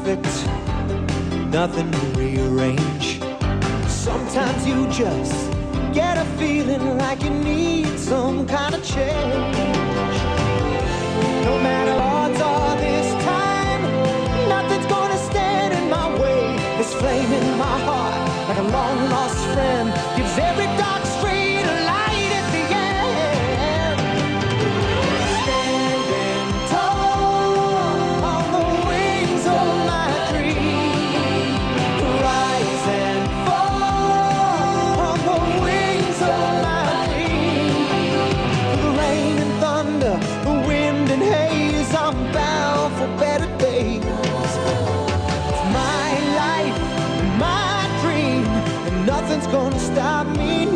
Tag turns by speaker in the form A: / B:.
A: perfect, nothing to rearrange. Sometimes you just get a feeling like you need some kind of change. No matter odds are this time, nothing's gonna stand in my way. This flame in my heart, like a long lost friend, gives every dark street a light at the end. Standing tall on the wings of my dream, rise and fall on the wings of my dream. The rain and thunder, the wind and haze, I'm bound for better days. It's my life, my dream, and nothing's gonna stop me